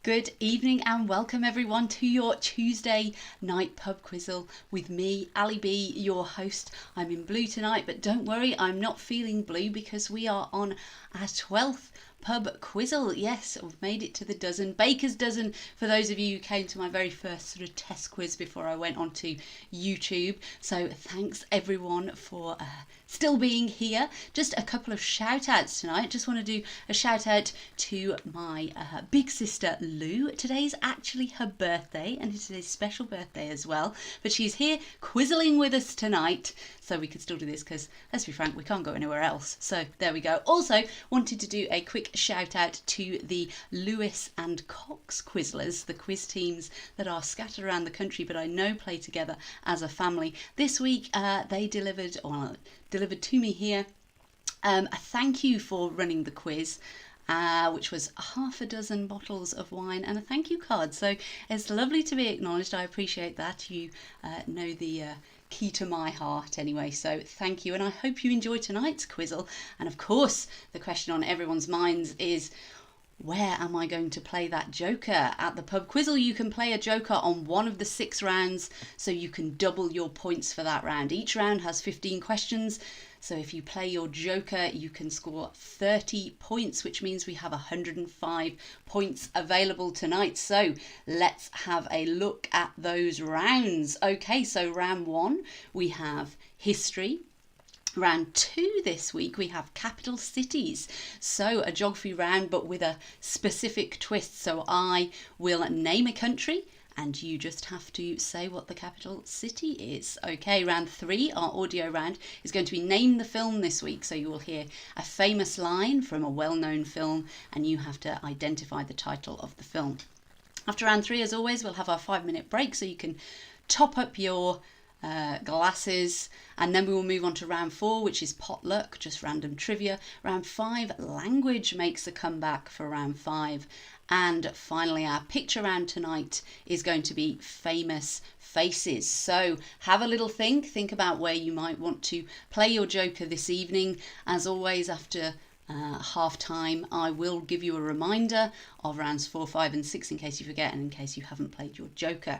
Good evening and welcome everyone to your Tuesday night pub quizzle with me, Ali B, your host. I'm in blue tonight, but don't worry, I'm not feeling blue because we are on our 12th pub quizzle. Yes, we've made it to the dozen, baker's dozen for those of you who came to my very first sort of test quiz before I went onto YouTube. So thanks everyone for still being here. Just a couple of shout outs tonight. Just want to do a shout out to my big sister Lou. Today's actually her birthday and it is a special birthday as well, but she's here quizzling with us tonight, so we can still do this because let's be frank, we can't go anywhere else. So there we go. Also wanted to do a quick shout out to the Lewis and Cox Quizzlers, the quiz teams that are scattered around the country but I know play together as a family. This week they delivered to me here a thank you for running the quiz, which was half a dozen bottles of wine and a thank you card. So it's lovely to be acknowledged. I appreciate that. You know the key to my heart anyway, so thank you, and I hope you enjoy tonight's quizzle. And of course the question on everyone's minds is, where am I going to play that joker? At the pub quizzle you can play a joker on one of the 6 rounds, so you can double your points for that round. Each round has 15 questions, so if you play your joker you can score 30 points, which means we have 105 points available tonight. So let's have a look at those rounds. Okay, so round 1 we have history. Round 2 this week we have capital cities, so a geography round but with a specific twist. So I will name a country and you just have to say what the capital city is. Okay, round 3, our audio round, is going to be name the film this week. So you will hear a famous line from a well-known film and you have to identify the title of the film. After round 3, as always, we'll have our 5-minute break so you can top up your glasses, and then we will move on to round 4, which is potluck, just random trivia. Round 5, language makes a comeback for round 5, and finally our picture round tonight is going to be famous faces. So have a little think about where you might want to play your joker this evening. As always, after half time I will give you a reminder of rounds 4, 5 and 6 in case you forget and in case you haven't played your joker.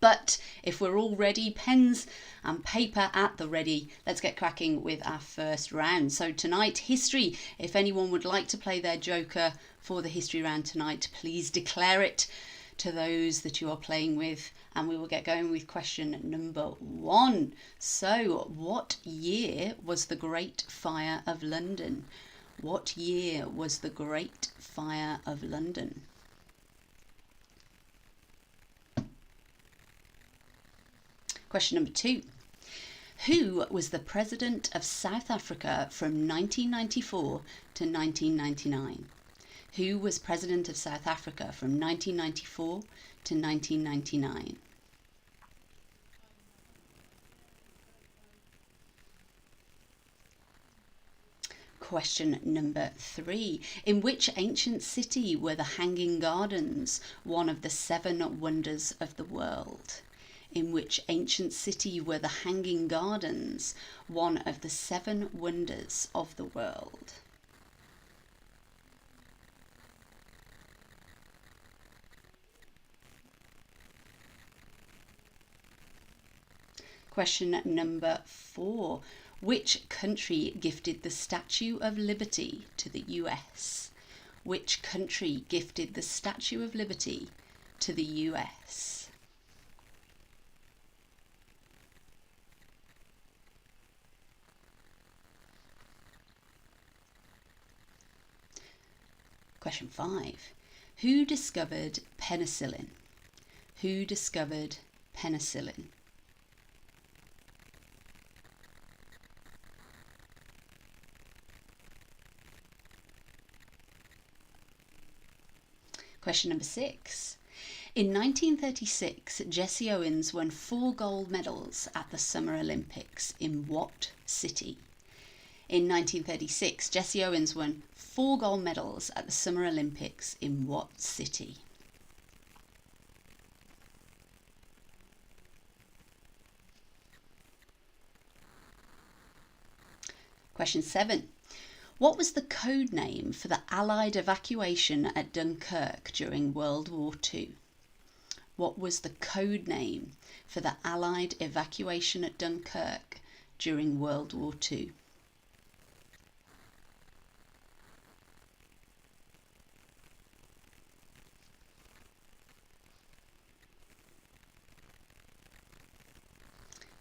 But if we're all ready, pens and paper at the ready, let's get cracking with our first round. So tonight, history. If anyone would like to play their joker for the history round tonight, please declare it to those that you are playing with, and we will get going with question number 1. So what year was the Great Fire of London? What year was the Great Fire of London? Question number 2. Who was the President of South Africa from 1994 to 1999? Who was President of South Africa from 1994 to 1999? Question number 3. In which ancient city were the Hanging Gardens, one of the 7 wonders of the world? In which ancient city were the Hanging Gardens, one of the 7 wonders of the world? Question number 4. Which country gifted the Statue of Liberty to the US? Which country gifted the Statue of Liberty to the US? Question 5. Who discovered penicillin? Who discovered penicillin? Question number 6. In 1936, Jesse Owens won 4 gold medals at the Summer Olympics. In what city? In 1936, Jesse Owens won 4 gold medals at the Summer Olympics. In what city? Question 7. What was the code name for the Allied evacuation at Dunkirk during World War II? What was the code name for the Allied evacuation at Dunkirk during World War II?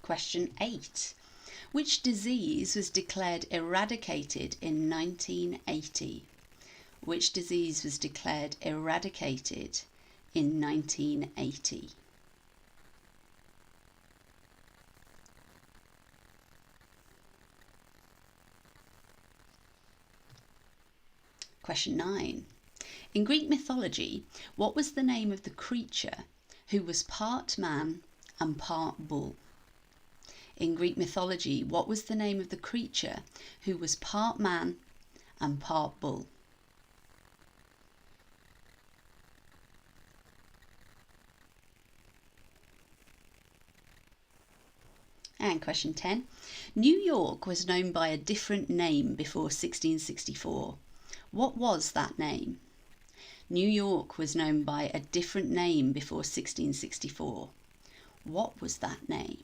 Question 8. Which disease was declared eradicated in 1980? Which disease was declared eradicated in 1980? Question 9. In Greek mythology, what was the name of the creature who was part man and part bull? In Greek mythology, what was the name of the creature who was part man and part bull? And question 10. New York was known by a different name before 1664. What was that name? New York was known by a different name before 1664. What was that name?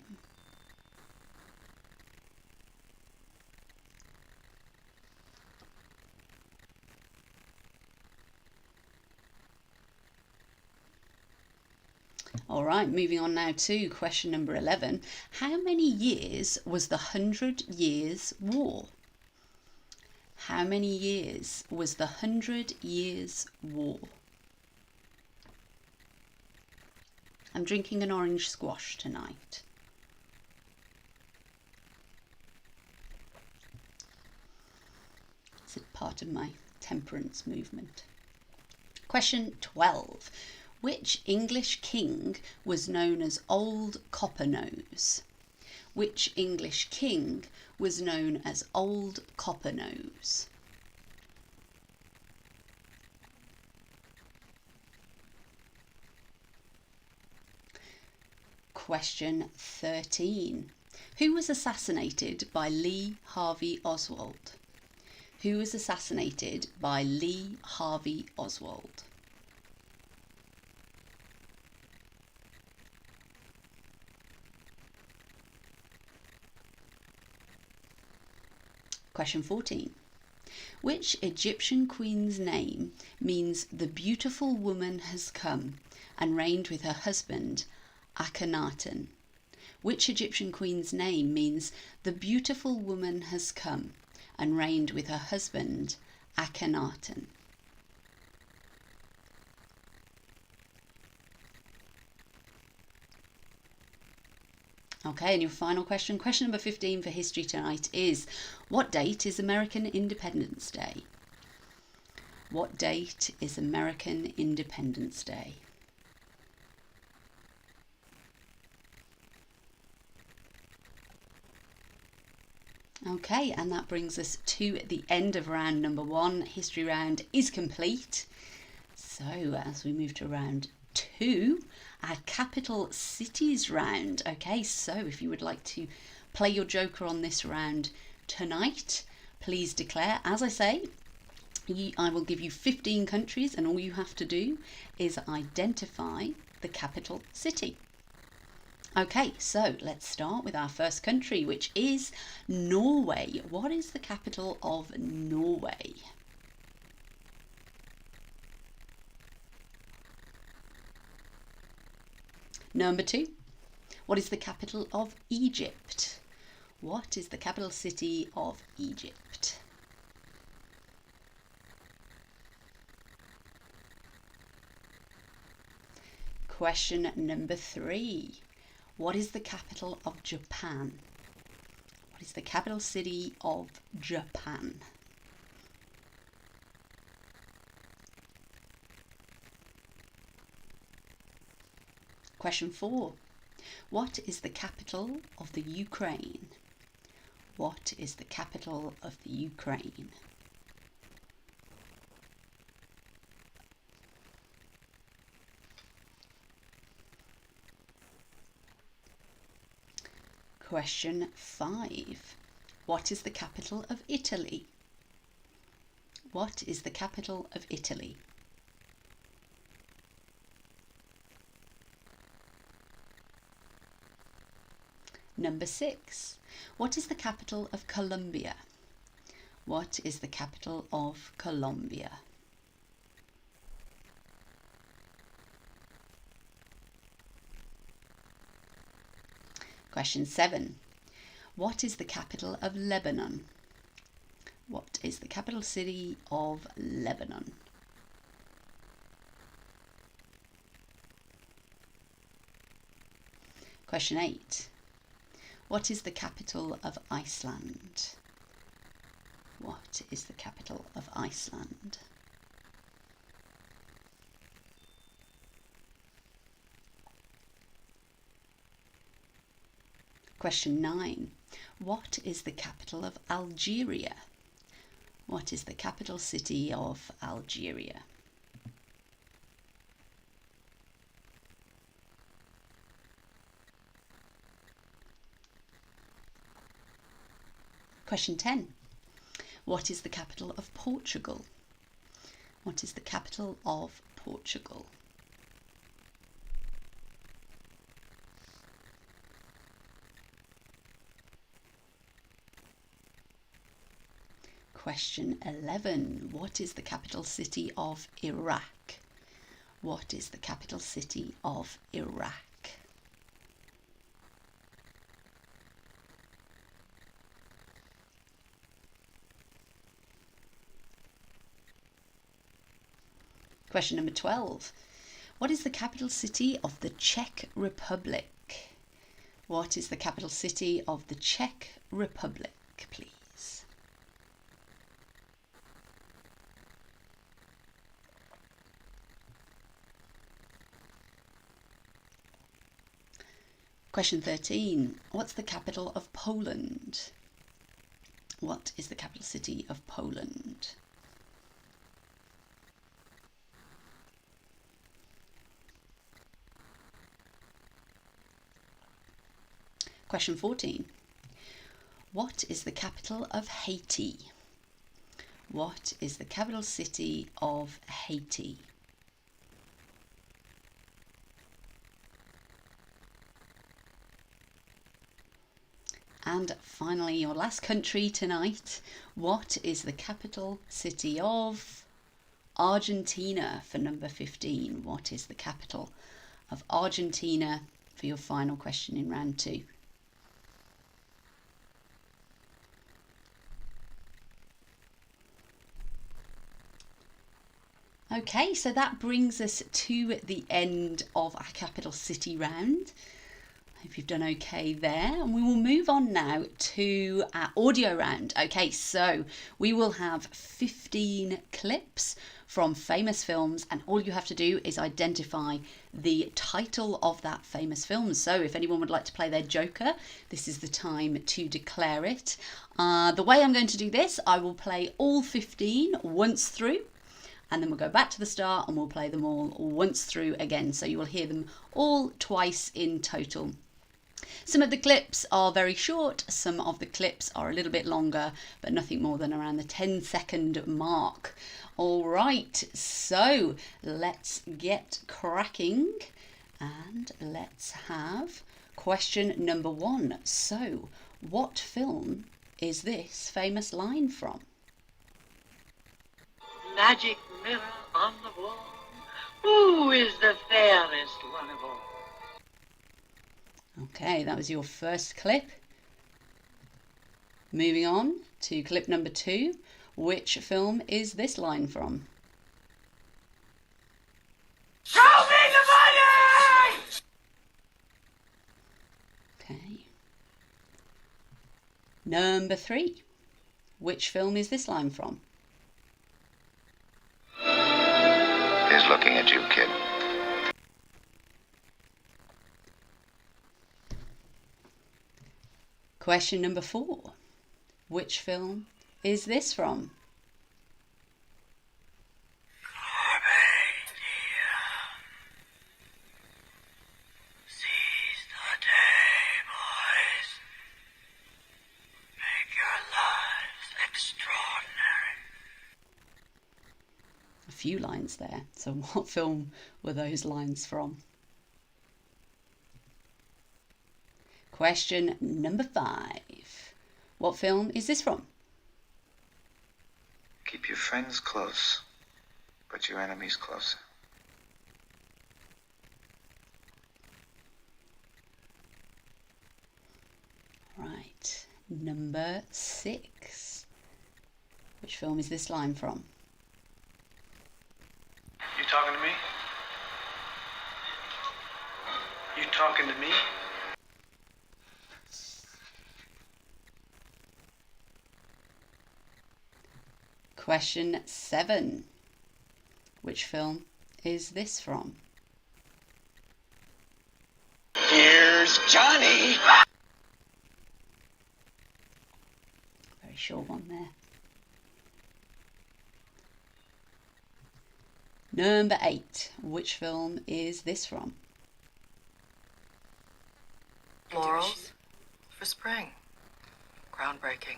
All right, moving on now to question number 11. How many years was the 100 Years' War? How many years was the 100 Years' War? I'm drinking an orange squash tonight. It's a part of my temperance movement. Question 12. Which English king was known as Old Copper-Nose? Which English king was known as Old Copper-Nose? Question 13. Who was assassinated by Lee Harvey Oswald? Who was assassinated by Lee Harvey Oswald? Question 14. Which Egyptian queen's name means the beautiful woman has come and reigned with her husband Akhenaten? Which Egyptian queen's name means the beautiful woman has come and reigned with her husband Akhenaten? Okay, and your final question, question number 15 for history tonight is, what date is American Independence Day? What date is American Independence Day? Okay, and that brings us to the end of round number 1. History round is complete. So as we move to round 2, our capital cities round. Okay, so if you would like to play your joker on this round tonight, please declare. As I say, I will give you 15 countries and all you have to do is identify the capital city. Okay, so let's start with our first country, which is Norway. What is the capital of Norway? Number 2. What is the capital of Egypt? What is the capital city of Egypt? Question number 3. What is the capital of Japan? What is the capital city of Japan? Question 4. What is the capital of the Ukraine? What is the capital of the Ukraine? Question 5. What is the capital of Italy? What is the capital of Italy? Number 6. What is the capital of Colombia? What is the capital of Colombia? Question 7. What is the capital of Lebanon? What is the capital city of Lebanon? Question 8. What is the capital of Iceland? What is the capital of Iceland? Question 9. What is the capital of Algeria? What is the capital city of Algeria? Question 10. What is the capital of Portugal? What is the capital of Portugal? Question 11. What is the capital city of Iraq? What is the capital city of Iraq? Question number 12. What is the capital city of the Czech Republic? What is the capital city of the Czech Republic, please? Question 13. What's the capital of Poland? What is the capital city of Poland? Question 14. What is the capital of Haiti? What is the capital city of Haiti? And finally, your last country tonight. What is the capital city of Argentina for number 15? What is the capital of Argentina for your final question in round 2? Okay, so that brings us to the end of our capital city round. Hope you've done okay there, and we will move on now to our audio round. Okay, so we will have 15 clips from famous films, and all you have to do is identify the title of that famous film. So if anyone would like to play their joker, this is the time to declare it. The way I'm going to do this, I will play all 15 once through, and then we'll go back to the start and we'll play them all once through again. So you will hear them all twice in total. Some of the clips are very short, some of the clips are a little bit longer, but nothing more than around the 10-second mark. All right, so let's get cracking and let's have question number 1. So, what film is this famous line from? Magic mirror on the wall, who is the fairest one of all? Okay, that was your first clip. Moving on to clip number 2. Which film is this line from? Show me the money! Okay. Number 3. Which film is this line from? He's looking at you, kid. Question number 4. Which film is this from? Seize the day, boys. Make your lives extraordinary. few lines there. So what film were those lines from? Question number 5. What film is this from? Keep your friends close, but your enemies closer. Right, number 6. Which film is this line from? You talking to me? You talking to me? Question 7. Which film is this from? Here's Johnny. Very short one there. Number 8. Which film is this from? Laurels for spring. Groundbreaking.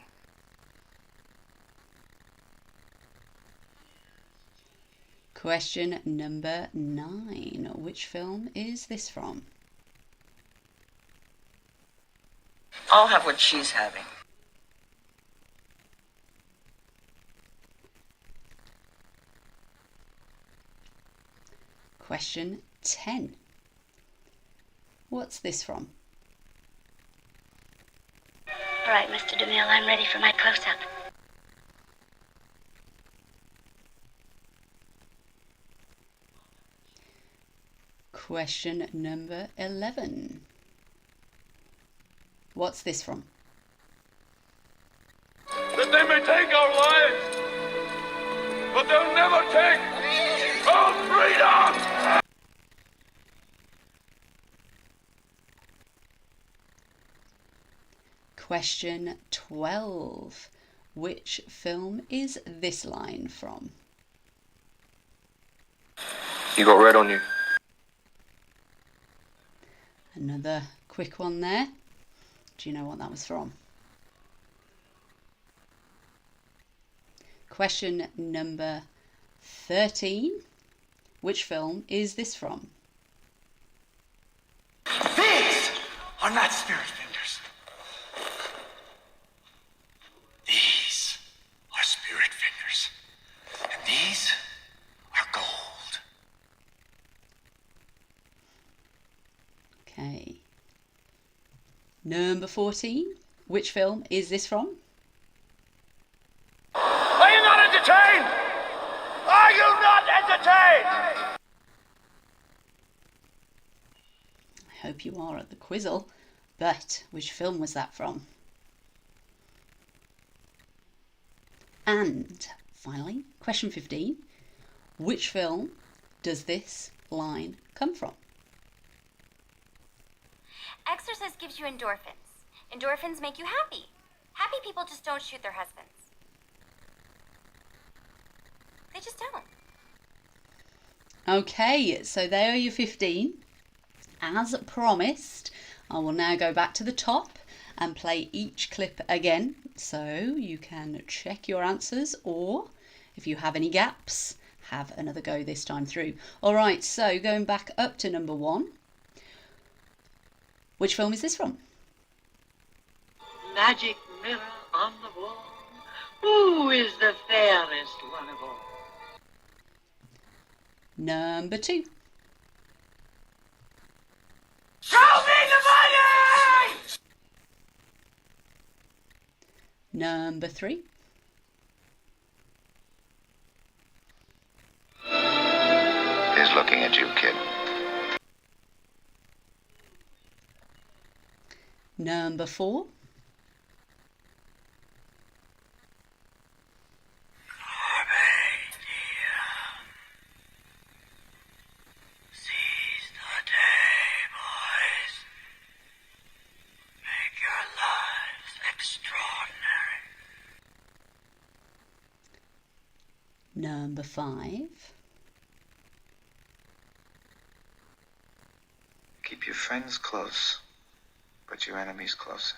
Question number 9. Which film is this from? I'll have what she's having. Question 10. What's this from? All right, Mr. DeMille, I'm ready for my close-up. Question number 11. What's this from? That they may take our lives, but they'll never take our freedom! Question 12. Which film is this line from? You got red on you. Another quick one there. Do you know what that was from? Question number 13. Which film is this from? These are not spirit fingers. These are spirit fingers. And these are gold. Okay. Number 14. Which film is this from? Are you not entertained? Are you not entertained? I hope you are at the Quizzle. But which film was that from? And finally, question 15. Which film does this line come from? Exercise gives you endorphins. Endorphins make you happy. Happy people just don't shoot their husbands. They just don't. Okay, so there are your 15. As promised, I will now go back to the top and play each clip again so you can check your answers, or if you have any gaps, have another go this time through. Alright, so going back up to number 1. Which film is this from? Magic mirror on the wall. Who is the fairest one of all? Number 2. Show me the money! Number 3. He's looking at you, kid. Number 4. Seize the day, boys. Make your lives extraordinary. Number 5. Keep your friends close, but your enemies closer.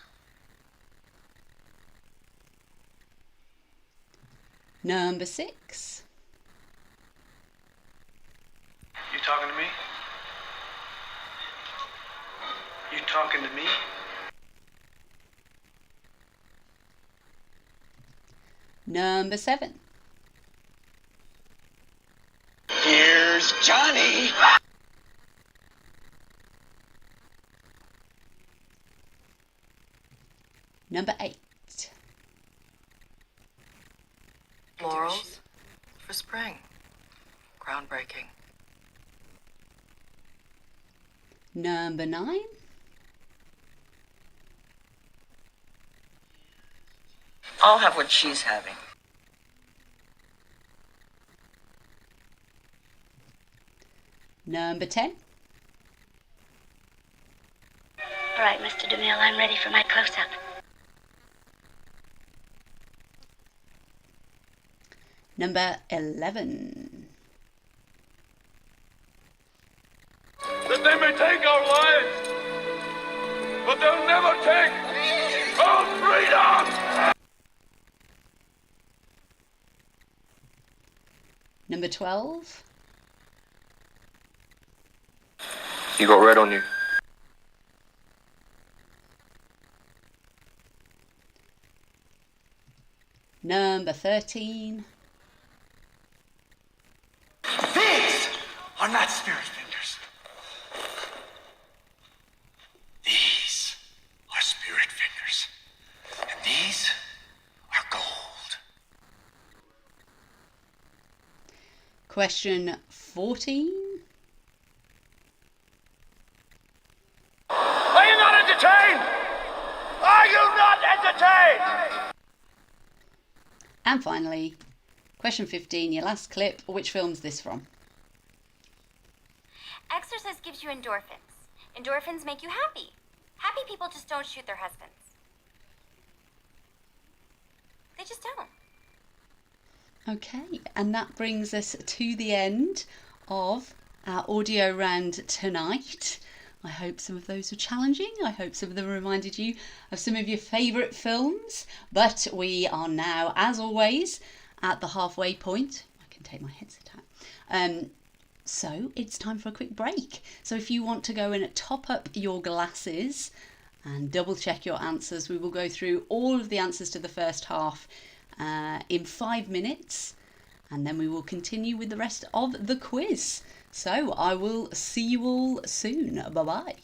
Number 6. talking to me? You talking to me? Number 7. Here's Johnny. Number 8. Morals for spring. Groundbreaking. Number 9. I'll have what she's having. Number 10. All right, Mr. DeMille, I'm ready for my close-up. Number 11. That they may take our lives, but they'll never take our freedom! Number 12. You got red on you. Number 13. These are not spirit fingers. These are spirit fingers. And these are gold. Question 14. Are you not entertained? Are you not entertained? And finally, question 15, your last clip. Which film's this from? Exercise gives you endorphins. Endorphins make you happy. Happy people just don't shoot their husbands. They just don't. Okay, and that brings us to the end of our audio round tonight. I hope some of those were challenging. I hope some of them reminded you of some of your favourite films. But we are now, as always, at the halfway point. I can take my headset out. So it's time for a quick break. So if you want to go and top up your glasses and double check your answers, we will go through all of the answers to the first half in 5 minutes. And then we will continue with the rest of the quiz. So I will see you all soon. Bye-bye.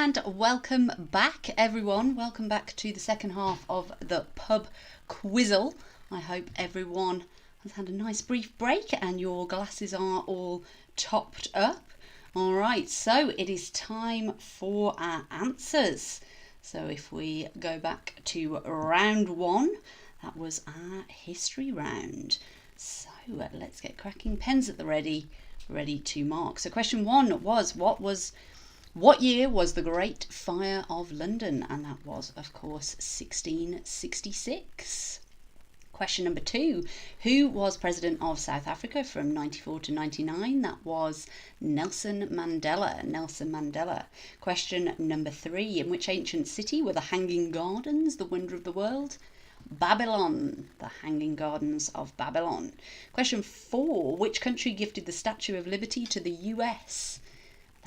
And welcome back, everyone. Welcome back to the second half of the pub Quizzle. I hope everyone has had a nice brief break and your glasses are all topped up. All right, so it is time for our answers. So if we go back to round one, that was our history round. So let's get cracking. Pens at the ready to mark. So question one was, what year was the Great Fire of London? And that was, of course, 1666. Question number two, who was president of South Africa from 94 to 99? That was Nelson Mandela. Question number three, in which ancient city were the Hanging Gardens, the wonder of the world? Babylon, the Hanging Gardens of Babylon. Question four, which country gifted the Statue of Liberty to the US?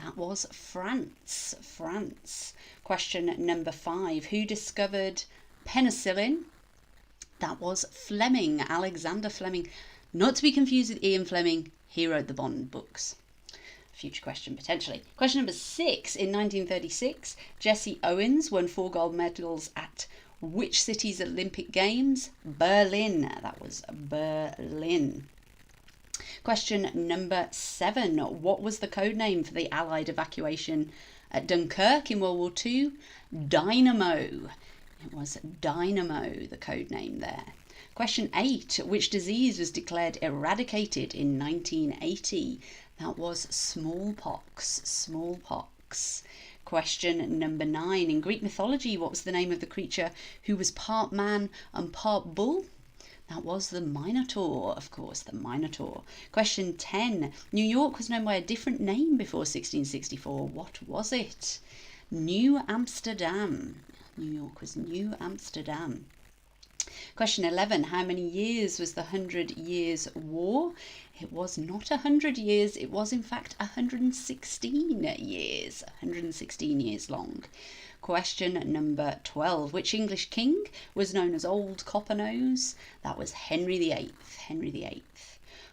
That was France. Question number five, who discovered penicillin? That was Fleming, Alexander Fleming. Not to be confused with Ian Fleming, he wrote the Bond books. Future question, potentially. Question number six, in 1936, Jesse Owens won 4 gold medals at which city's Olympic Games? Berlin, that was Berlin. Question number seven, what was the code name for the Allied evacuation at Dunkirk in World War II? Dynamo. It was Dynamo, the code name there. Question 8. Which disease was declared eradicated in 1980? That was smallpox. Question number 9. In Greek mythology, what was the name of the creature who was part man and part bull? That was the Minotaur, of course, the Minotaur. Question 10. New York was known by a different name before 1664. What was it? New Amsterdam. New York was New Amsterdam. Question 11. How many years was the 100 Years' War? It was not 100 years. It was, in fact, 116 years. 116 years long. Question number 12. Which English king was known as Old Copper-Nose? That was Henry VIII. Henry VIII.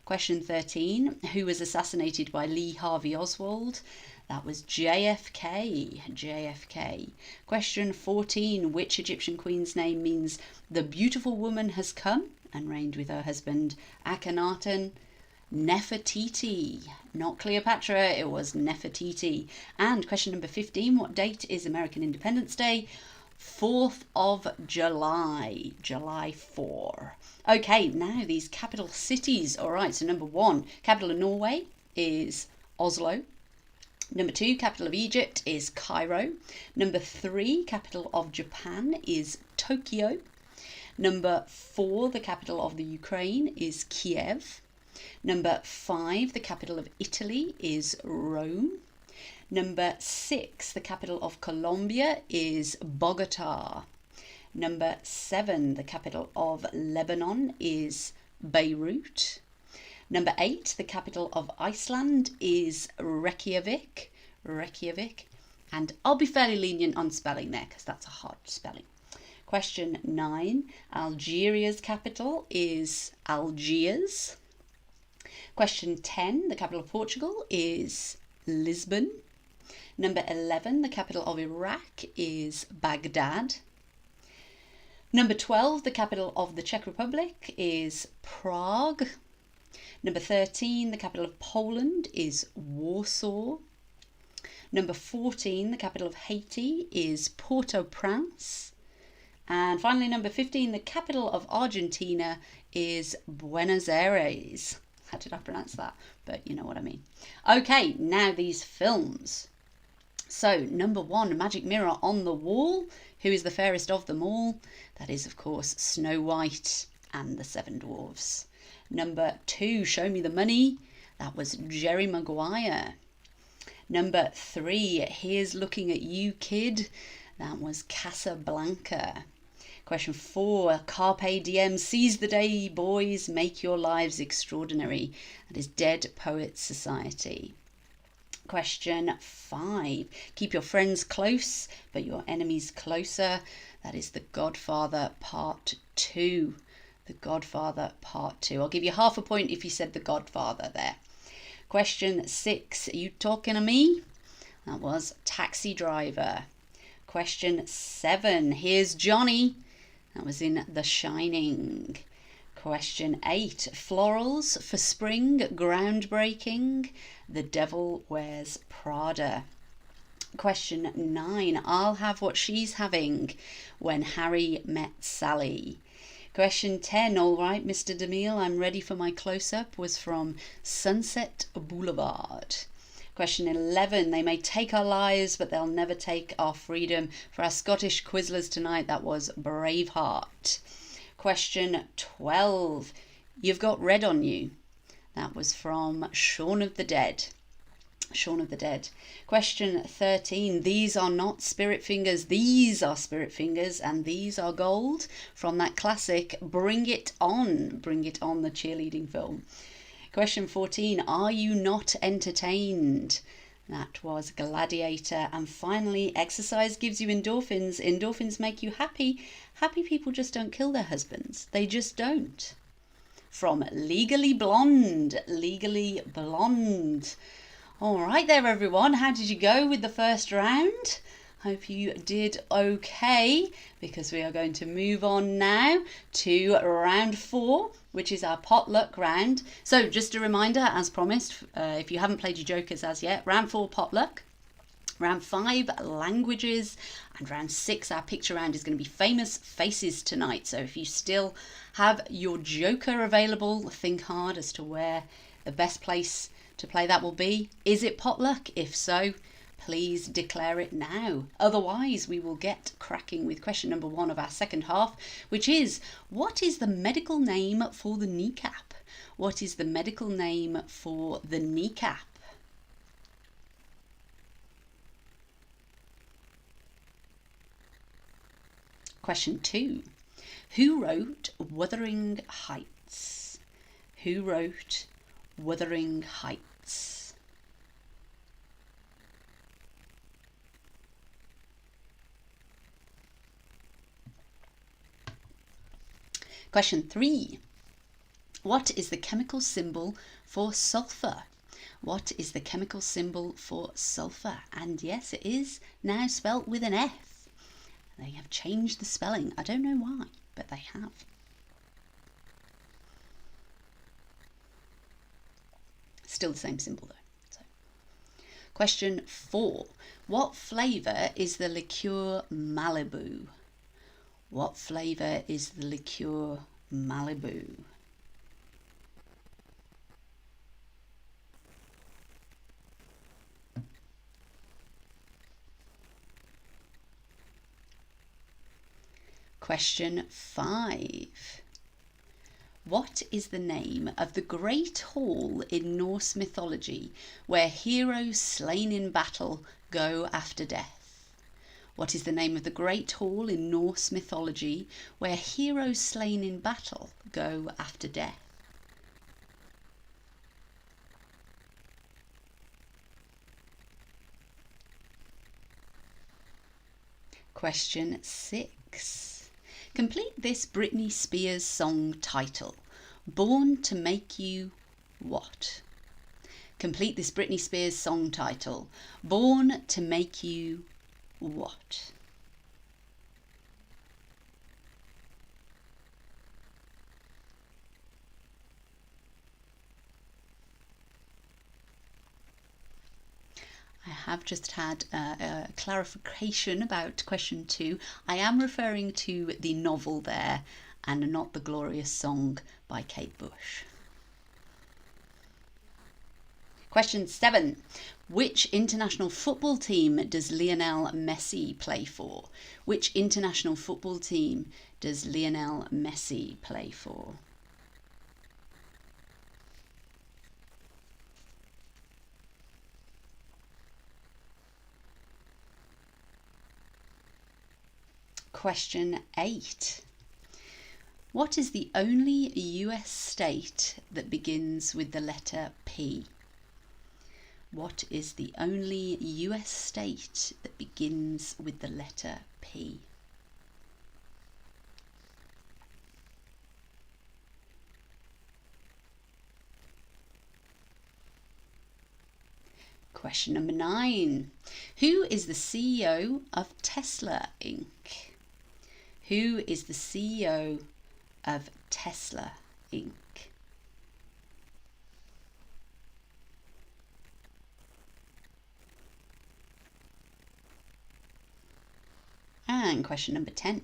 Question 13. Who was assassinated by Lee Harvey Oswald? That was JFK. JFK. Question 14. Which Egyptian queen's name means the beautiful woman has come and reigned with her husband Akhenaten? Nefertiti. Not Cleopatra, it was Nefertiti. And question number 15. What date is American Independence Day? 4th of July. July 4. Okay, now these capital cities. All right, so number 1, capital of Norway is Oslo. Number 2, capital of Egypt is Cairo. Number 3, capital of Japan is Tokyo. Number 4, the capital of the Ukraine is Kiev. Number 5, the capital of Italy is Rome. Number 6, the capital of Colombia is Bogota. Number 7, the capital of Lebanon is Beirut. Number 8, the capital of Iceland is Reykjavik. And I'll be fairly lenient on spelling there because that's a hard spelling. Question 9, Algeria's capital is Algiers. Question 10, the capital of Portugal is Lisbon. Number 11, the capital of Iraq is Baghdad. Number 12, the capital of the Czech Republic is Prague. Number 13, the capital of Poland is Warsaw. Number 14, the capital of Haiti is Port-au-Prince. And finally, number 15, the capital of Argentina is Buenos Aires. How did I pronounce that? But you know what I mean. Okay, now these films. So, number 1, Magic Mirror on the Wall. Who is the fairest of them all? That is, of course, Snow White and the 7 Dwarfs. Number 2, Show Me the Money. That was Jerry Maguire. Number 3, Here's Looking at You, Kid. That was Casablanca. Question 4, Carpe Diem, seize the day, boys, make your lives extraordinary. That is Dead Poets Society. Question 5, keep your friends close, but your enemies closer. That is The Godfather Part 2. The Godfather Part 2. I'll give you half a point if you said The Godfather there. Question 6, are you talking to me? That was taxi driver. Question 7. Here's Johnny. That was in The Shining. Question 8. Florals for spring, groundbreaking. The Devil Wears Prada. Question 9. I'll have what she's having. When Harry Met Sally. Question 10. All right, Mr. DeMille, I'm ready for my close-up, was from Sunset Boulevard. Question 11. They may take our lives, but they'll never take our freedom. For our Scottish Quizzlers tonight, that was Braveheart. Question 12. You've got red on you. That was from Shaun of the Dead. Shaun of the Dead. Question 13. These are not spirit fingers. These are spirit fingers, and these are gold. From that classic Bring It On. Bring It On, the cheerleading film. Question 14. Are you not entertained? That was Gladiator. And finally, exercise gives you endorphins. Endorphins make you happy. Happy people just don't kill their husbands. They just don't. From Legally Blonde. Legally Blonde. All right there, everyone. How did you go with the first round? Hope you did okay, because we are going to move on now to round 4, which is our potluck round. So just a reminder, as promised, if you haven't played your jokers as yet, round 4 potluck, round 5 languages, and round 6 our picture round is going to be famous faces tonight. So if you still have your joker available, think hard as to where the best place to play that will be. Is it potluck? If so, please declare it now. Otherwise, we will get cracking with question number 1 of our second half, which is, what is the medical name for the kneecap? What is the medical name for the kneecap? Question 2. Who wrote Wuthering Heights? Who wrote Wuthering Heights? Question 3. What is the chemical symbol for sulfur? What is the chemical symbol for sulfur? And yes, it is now spelt with an F. They have changed the spelling. I don't know why, but they have. Still the same symbol though. So. Question 4. What flavour is the liqueur Malibu? What flavour is the liqueur Malibu? Question 5. What is the name of the great hall in Norse mythology where heroes slain in battle go after death? What is the name of the great hall in Norse mythology where heroes slain in battle go after death? Question 6. Complete this Britney Spears song title. Born to Make You what? Complete this Britney Spears song title. Born to Make You what? I have just had a clarification about question 2. I am referring to the novel there and not the glorious song by Kate Bush. Question 7. Which international football team does Lionel Messi play for? Which international football team does Lionel Messi play for? Question 8. What is the only US state that begins with the letter P? What is the only US state that begins with the letter P? Question number 9. Who is the CEO of Tesla Inc? Who is the CEO of Tesla Inc? And question number 10.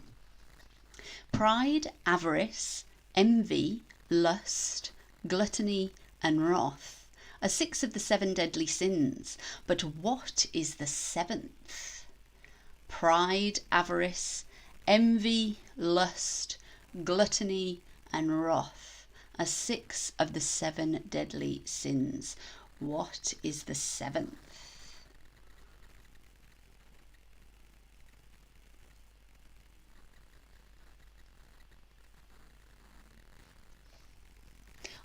Pride, avarice, envy, lust, gluttony, and wrath are 6 of the 7 deadly sins, but what is the 7th? Pride, avarice, envy, lust, gluttony, and wrath are 6 of the 7 deadly sins. What is the 7th?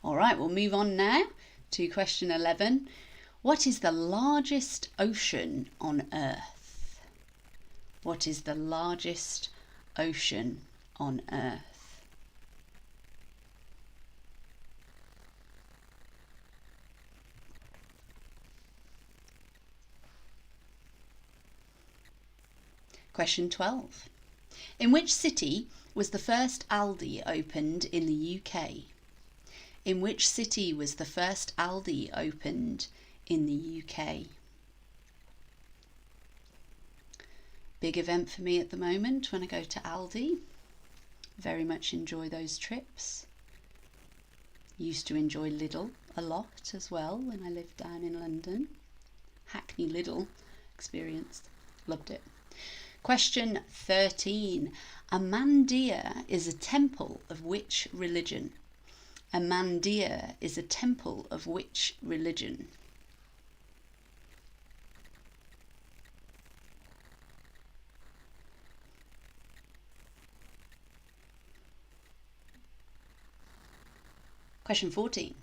All right, we'll move on now to question 11. What is the largest ocean on Earth? What is the largest ocean on Earth? Question 12. In which city was the first Aldi opened in the UK? In which city was the first Aldi opened in the UK? Big event for me at the moment when I go to Aldi. Very much enjoy those trips. Used to enjoy Lidl a lot as well when I lived down in London. Hackney Lidl experience. Loved it. Question 13. A mandir is a temple of which religion? A mandir is a temple of which religion? Question 14.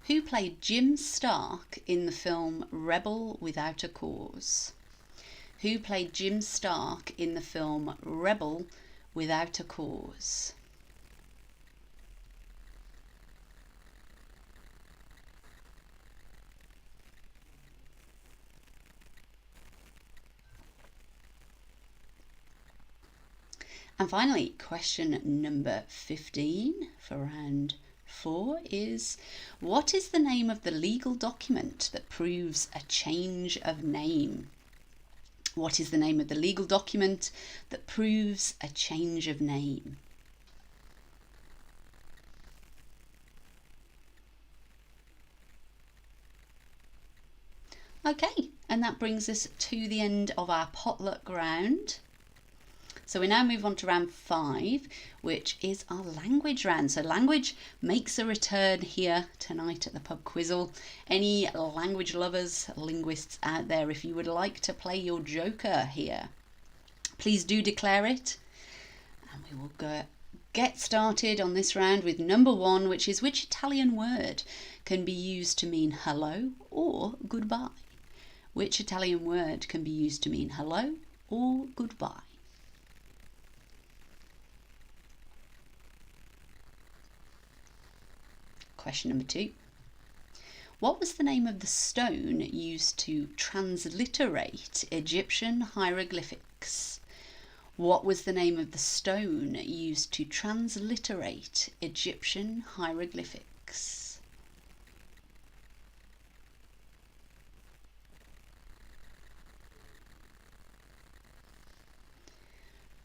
Who played Jim Stark in the film Rebel Without a Cause? Who played Jim Stark in the film Rebel Without a Cause? And finally, question number 15 for round 4 is, what is the name of the legal document that proves a change of name? What is the name of the legal document that proves a change of name? Okay, and that brings us to the end of our potluck round. So we now move on to round 5, which is our language round. So language makes a return here tonight at the pub Quizzle. Any language lovers, linguists out there, if you would like to play your joker here, please do declare it. And we will get started on this round with number 1, which is, which Italian word can be used to mean hello or goodbye? Which Italian word can be used to mean hello or goodbye? Question number 2. What was the name of the stone used to transliterate Egyptian hieroglyphics? What was the name of the stone used to transliterate Egyptian hieroglyphics?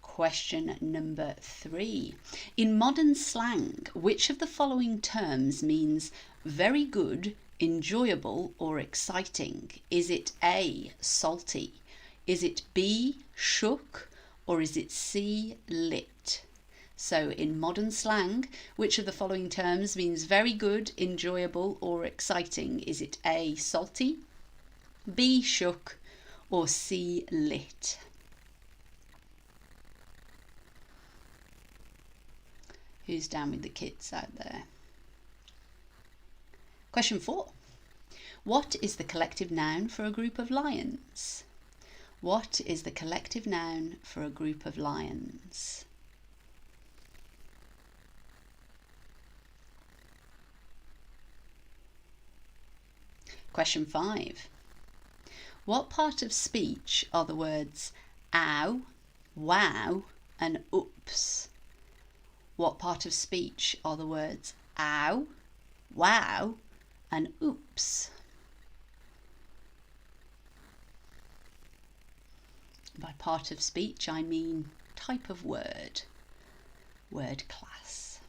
Question number 3. In modern slang, which of the following terms means very good, enjoyable, or exciting? Is it A, salty? Is it B, shook? Or is it C, lit? So in modern slang, which of the following terms means very good, enjoyable, or exciting? Is it A, salty, B, shook, or C, lit? Who's down with the kids out there? Question 4. What is the collective noun for a group of lions? What is the collective noun for a group of lions? Question 5. What part of speech are the words ow, wow and oops? What part of speech are the words ow, wow and oops? By part of speech, I mean type of word, word class.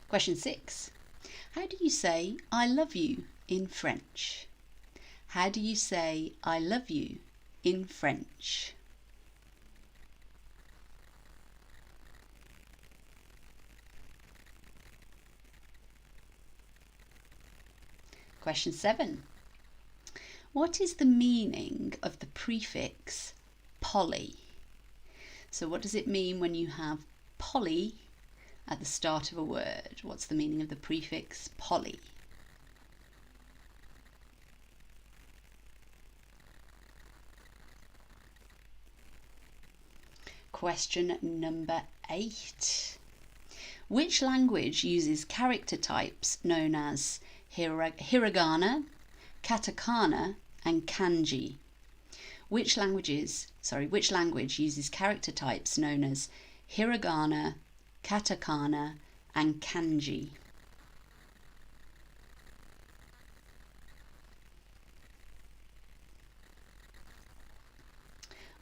Question 6. How do you say I love you in French? How do you say I love you in French? Question 7. What is the meaning of the prefix poly? So what does it mean when you have poly at the start of a word? What's the meaning of the prefix poly? Question number 8. Which language uses character types known as hiragana, katakana and kanji? Which language uses character types known as hiragana, katakana and kanji?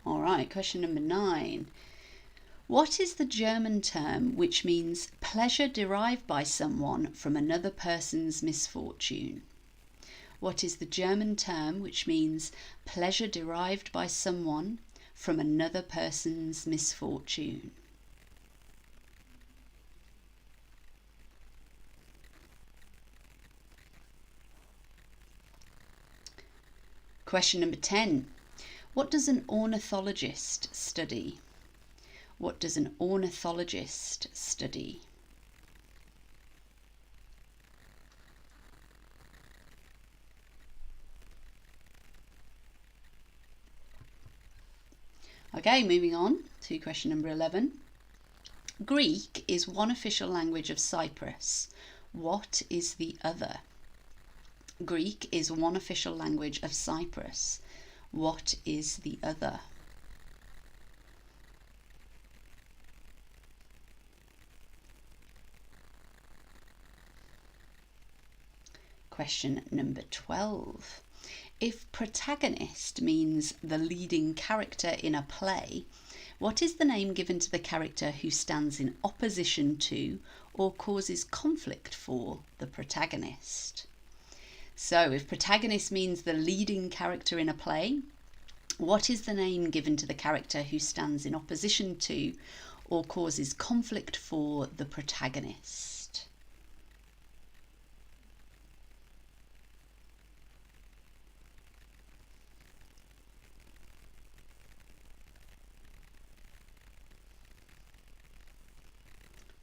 All right, question number 9. What is the German term which means pleasure derived by someone from another person's misfortune? What is the German term which means pleasure derived by someone from another person's misfortune? Question number 10. What does an ornithologist study? What does an ornithologist study? Okay, moving on to question number 11. Greek is one official language of Cyprus. What is the other? Greek is one official language of Cyprus. What is the other? Question number 12. If protagonist means the leading character in a play, what is the name given to the character who stands in opposition to or causes conflict for the protagonist? So, if protagonist means the leading character in a play, what is the name given to the character who stands in opposition to or causes conflict for the protagonist?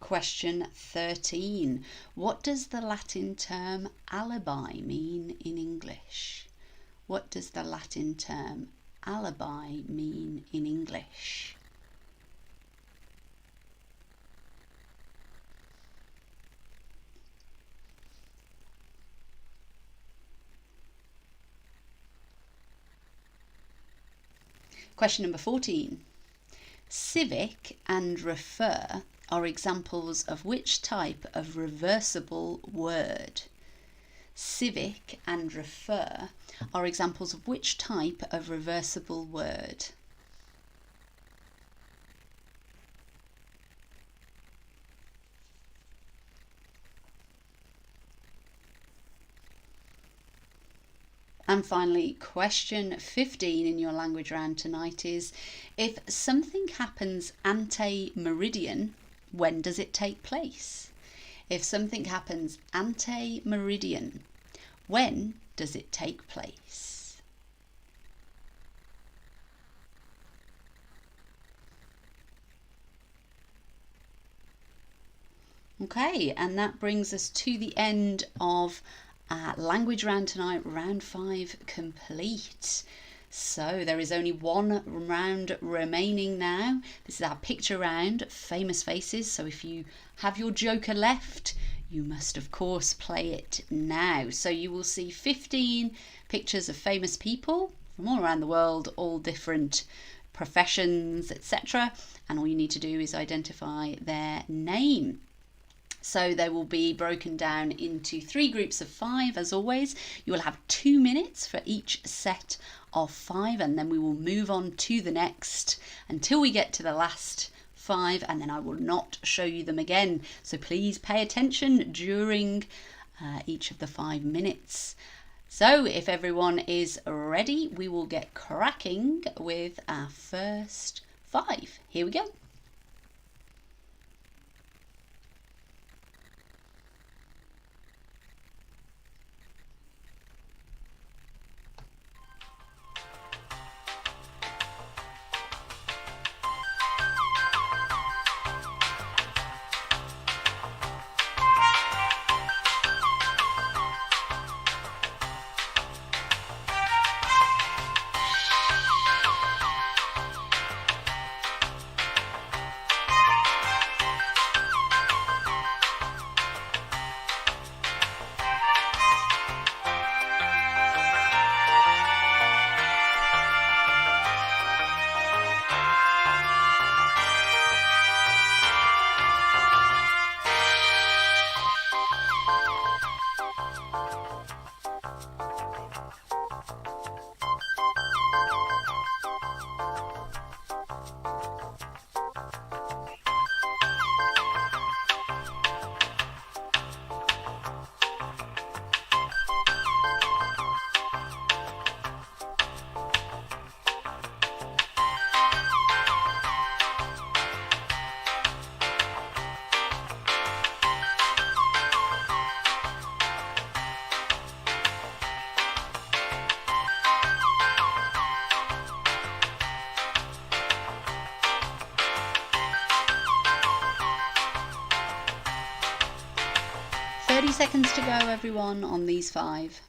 Question 13. What does the Latin term alibi mean in English? What does the Latin term alibi mean in English? Question number 14. Civic and refer are examples of which type of reversible word? Civic and refer are examples of which type of reversible word? And finally, question 15 in your language round tonight is, if something happens ante-meridian, when does it take place? If something happens ante-meridian, when does it take place? Okay, and that brings us to the end of language round tonight, round 5 complete. So there is only one round remaining now. This is our picture round, famous faces. So if you have your joker left, you must of course play it now. So you will see 15 pictures of famous people from all around the world, all different professions, etc. And all you need to do is identify their name. So they will be broken down into 3 groups of 5 as always. You will have 2 minutes for each set of 5, and then we will move on to the next until we get to the last 5, and then I will not show you them again. So please pay attention during each of the 5 minutes. So if everyone is ready, we will get cracking with our first 5. Here we go. Seconds to go, everyone, on these 5.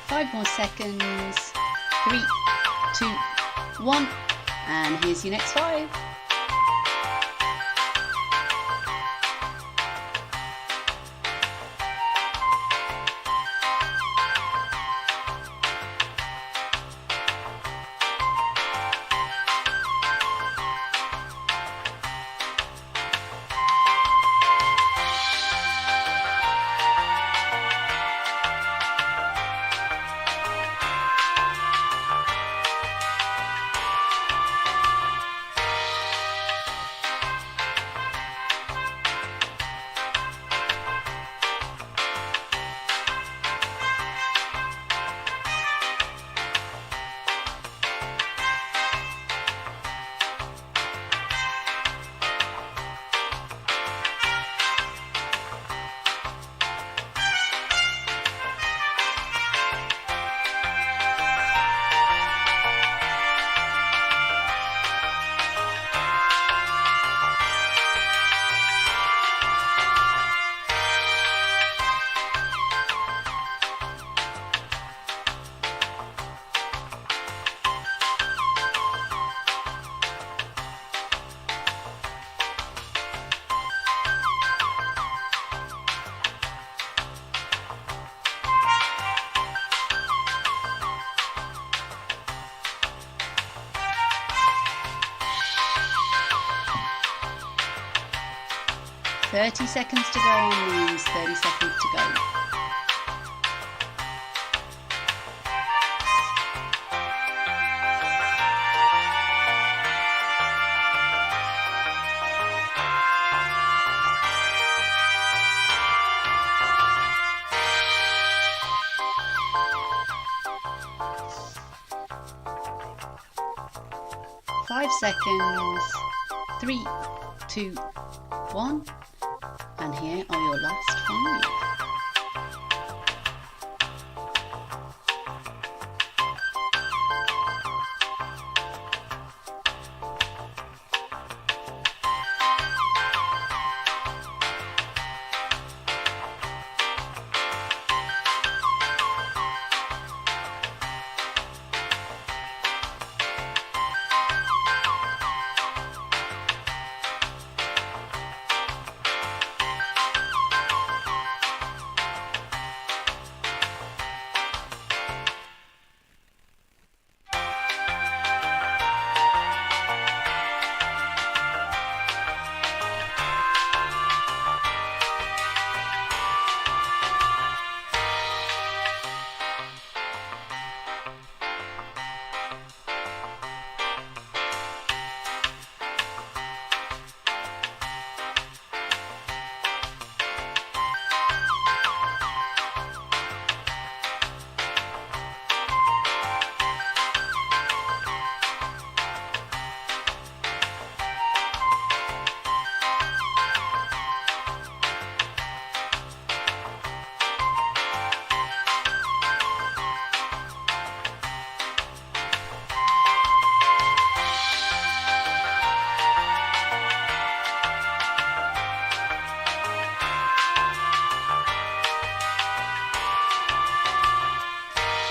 Five more seconds. 3, 2, 1. And here's your next 5. Thirty seconds to go on these. 30 seconds to go. Five seconds. 3, 2, 1. And here are your last 5.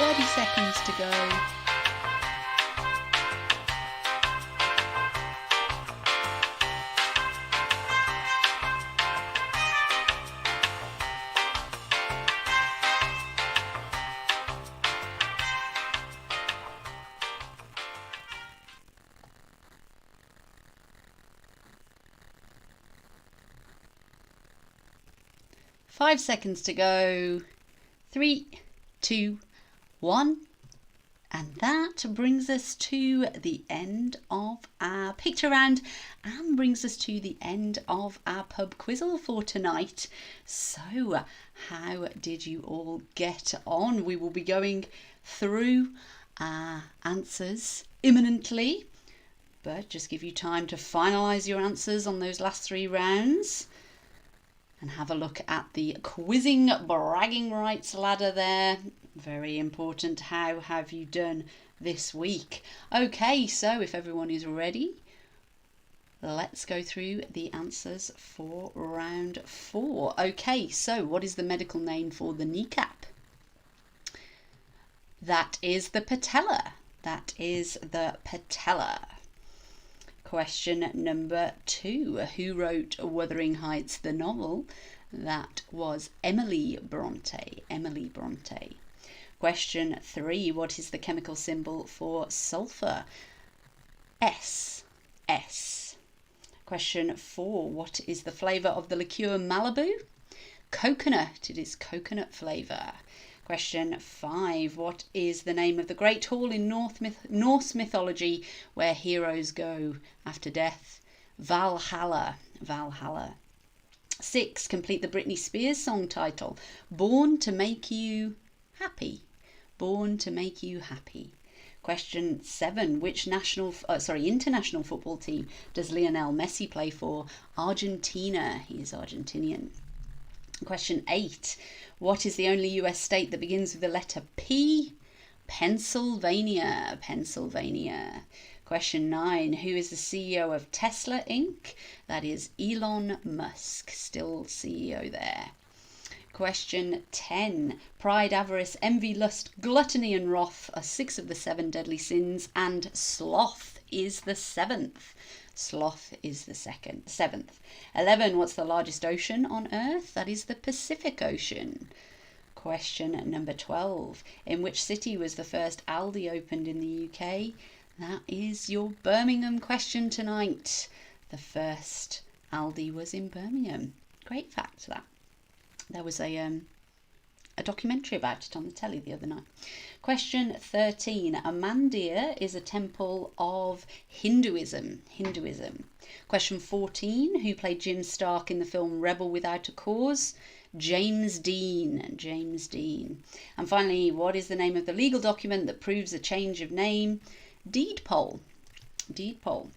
30 seconds to go. Five seconds to go. 3, 2, 1. And that brings us to the end of our picture round and brings us to the end of our pub quizzle for tonight. So, how did you all get on? We will be going through our answers imminently, but just give you time to finalise your answers on those last 3 rounds. And have a look at the quizzing bragging rights ladder there. Very important. How have you done this week? Okay, so if everyone is ready, let's go through the answers for round 4. Okay, so what is the medical name for the kneecap? That is the patella. That is the patella. Question number 2. Who wrote Wuthering Heights, the novel? That was Emily Bronte. Emily Bronte. Question 3. What is the chemical symbol for sulfur? S. S. Question 4. What is the flavour of the liqueur Malibu? Coconut. It is coconut flavour. Question 5. What is the name of the great hall in Norse mythology where heroes go after death? Valhalla. Valhalla. 6. Complete the Britney Spears song title. Born to Make You Happy. Born to Make You Happy. Question 7. Which international football team does Lionel Messi play for? Argentina. He is Argentinian. Question 8. What is the only US state that begins with the letter P? Pennsylvania. Pennsylvania. Question 9. Who is the CEO of Tesla Inc? That is Elon Musk. Still CEO there. Question 10. Pride, avarice, envy, lust, gluttony and wrath are 6 of the 7 deadly sins, and sloth is the 7th. Sloth is the 7th. 11. What's the largest ocean on Earth? That is the Pacific Ocean. Question number 12. In which city was the first Aldi opened in the UK? That is your Birmingham question tonight. The first Aldi was in Birmingham. Great fact, that. There was a documentary about it on the telly the other night. Question 13. A mandir is a temple of Hinduism. Hinduism. Question 14. Who played Jim Stark in the film Rebel Without a Cause? James Dean. James Dean. And finally, what is the name of the legal document that proves a change of name? Deed poll. Deed poll.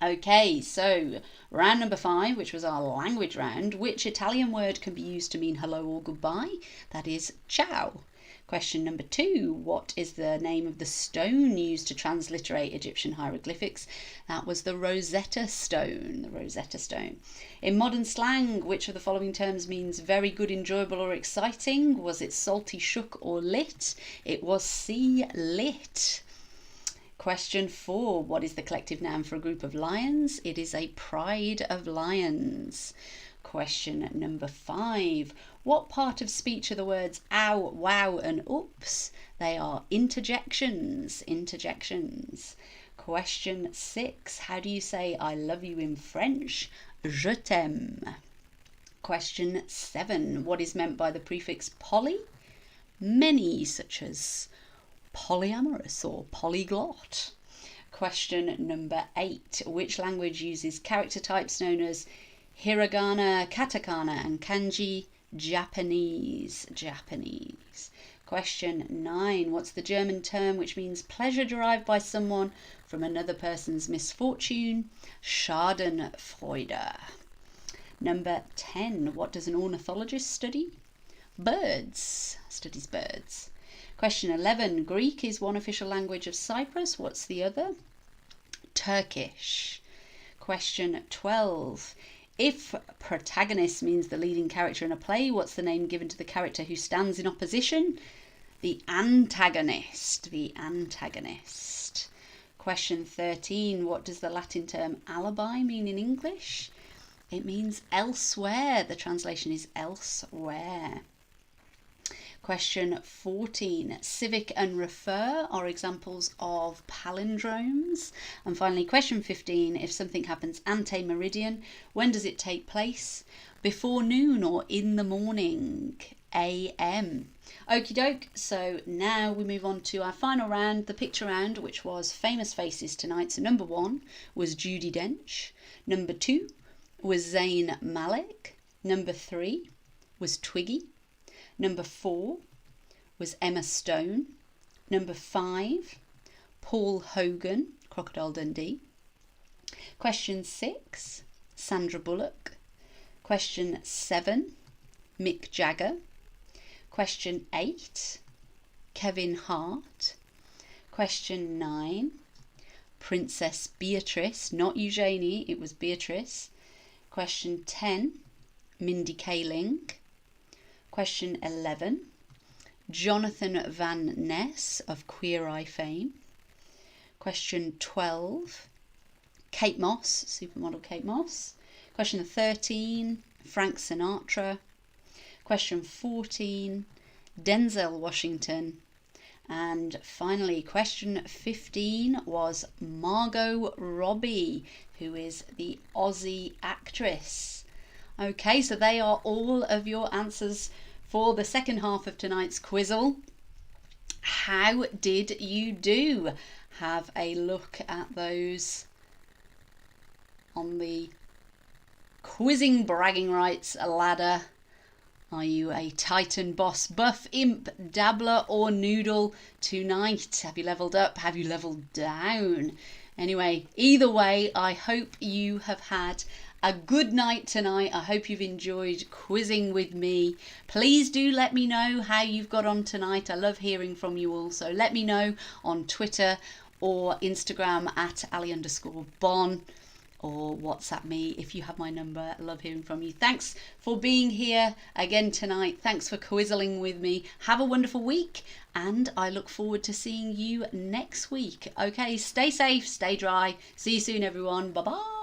Okay, so round number 5, which was our language round. Which Italian word can be used to mean hello or goodbye? That is ciao. Question number 2. What is the name of the stone used to transliterate Egyptian hieroglyphics? That was the Rosetta Stone. The Rosetta Stone. In modern slang, which of the following terms means very good, enjoyable or exciting? Was it salty, shook or lit? It was lit. Question 4. What is the collective noun for a group of lions? It is a pride of lions. Question number 5. What part of speech are the words ow, wow and oops? They are interjections. Interjections. Question 6. How do you say I love you in French? Je t'aime. Question 7. What is meant by the prefix poly? Many, such as polyamorous or polyglot. Question number 8. Which language uses character types known as hiragana, katakana and kanji? Japanese. Japanese. Question 9. What's the German term which means pleasure derived by someone from another person's misfortune? Schadenfreude. Number 10. What does an ornithologist study? Birds. Studies birds. Question 11. Greek is one official language of Cyprus. What's the other? Turkish. Question 12. If protagonist means the leading character in a play, what's the name given to the character who stands in opposition? The antagonist. The antagonist. Question 13. What does the Latin term alibi mean in English? It means elsewhere. The translation is elsewhere. Question 14. Civic and refer are examples of palindromes. And finally, question 15. If something happens ante-meridian, when does it take place? Before noon or in the morning? AM. Okie doke, so now we move on to our final round, the picture round, which was famous faces tonight. So number 1 was Judi Dench. Number 2 was Zayn Malik. Number 3 was Twiggy. Number 4 was Emma Stone. Number 5, Paul Hogan, Crocodile Dundee. Question 6, Sandra Bullock. Question 7, Mick Jagger. Question 8, Kevin Hart. Question 9, Princess Beatrice, not Eugenie, it was Beatrice. Question 10, Mindy Kaling. Question 11, Jonathan Van Ness of Queer Eye fame. Question 12, Kate Moss, supermodel Kate Moss. Question 13, Frank Sinatra. Question 14, Denzel Washington. And finally, question 15 was Margot Robbie, who is the Aussie actress. Okay, so they are all of your answers for the second half of tonight's Quizzle. How did you do? Have a look at those on the quizzing bragging rights ladder. Are you a Titan, boss, buff, imp, dabbler or noodle tonight? Have you leveled up? Have you leveled down? Anyway, either way, I hope you have had a good night tonight. I hope you've enjoyed quizzing with me. Please do let me know how you've got on tonight. I love hearing from you all. So let me know on Twitter or Instagram at Ali_Bon, or WhatsApp me if you have my number. I love hearing from you. Thanks for being here again tonight. Thanks for quizzling with me. Have a wonderful week, and I look forward to seeing you next week. Okay, stay safe, stay dry. See you soon, everyone. Bye-bye.